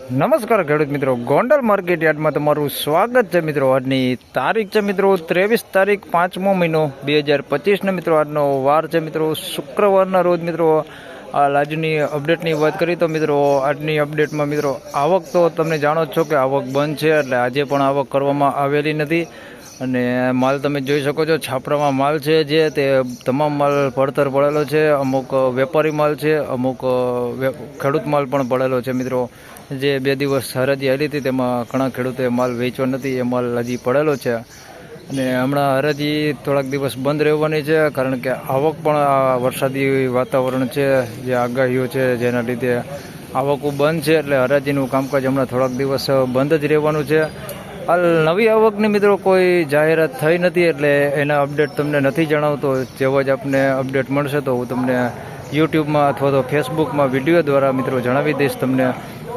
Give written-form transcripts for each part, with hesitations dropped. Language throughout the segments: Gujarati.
નમસ્કાર ખેડૂત મિત્રો, ગોંડલ માર્કેટ યાર્ડમાં તમારું સ્વાગત છે મિત્રો। આજની તારીખ છે મિત્રો 23 તારીખ 5મો મહિનો 2025 મિત્રો। આજનો વાર છે મિત્રો શુક્રવારના રોજ મિત્રો। આજની અપડેટની વાત કરીએ તો મિત્રો આજની અપડેટમાં મિત્રો આવક તો તમે જાણો છો કે આવક બંધ છે, એટલે આજે પણ આવક કરવામાં આવેલી નથી। અને માલ તમે જોઈ શકો છો, છાપરામાં માલ છે જે તે તમામ માલ પડતર પડેલો છે। અમુક વેપારી માલ છે, અમુક ખેડૂત માલ પણ પડેલો છે મિત્રો। જે 2 દિવસ હરાજી આવી હતી તેમાં ઘણા ખેડૂતોએ માલ વેચવો નથી, એ માલ હજી પડેલો છે। અને હમણાં હરાજી થોડાક દિવસ બંધ રહેવાની છે, કારણ કે આવક પણ આ વરસાદી વાતાવરણ છે, જે આગાહીઓ છે જેના લીધે આવકો બંધ છે, એટલે હરાજીનું કામકાજ હમણાં થોડાક દિવસ બંધ જ રહેવાનું છે। હાલ નવી આવકની મિત્રો કોઈ જાહેરાત થઈ નથી, એટલે એના અપડેટ તમને નથી જણાવતો। જેવો જ આપને અપડેટ મળશે તો હું તમને યુટ્યુબમાં અથવા તો ફેસબુકમાં વિડીયો દ્વારા મિત્રો જણાવી દઈશ તમને।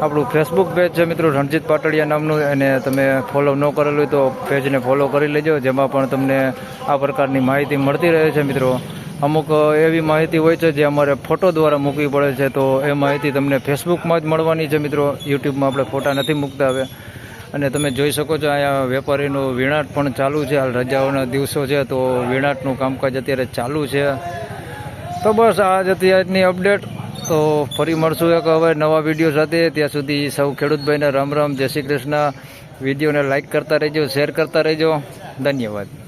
આપણું ફેસબુક પેજ છે મિત્રો રણજીત પાટડિયા નામનું, અને તમે ફોલો ન કરેલું હોય તો પેજને ફોલો કરી લેજો, જેમાં પણ તમને આ પ્રકારની માહિતી મળતી રહે છે મિત્રો। અમુક એવી માહિતી હોય છે જે અમારે ફોટો દ્વારા મૂકવી પડે છે, તો એ માહિતી તમને ફેસબુકમાં જ મળવાની છે મિત્રો। યુટ્યુબમાં આપણે ફોટા નથી મૂકતા હવે। અને તમે જોઈ શકો છો અહીંયા વેપારીનું વીણાટ પણ ચાલુ છે। હાલ રજાઓના દિવસો છે તો વીણાટનું કામકાજ અત્યારે ચાલુ છે। તો બસ આ જ હતી આજની અપડેટ। તો ફરી મળશું એક હવે નવા વિડીયો સાથે। ત્યાં સુધી સૌ ખેડૂત ભાઈને રામ રામ, જય શ્રી કૃષ્ણ। વિડીયોને લાઇક કરતા રહેજો, શેર કરતા રહેજો। ધન્યવાદ।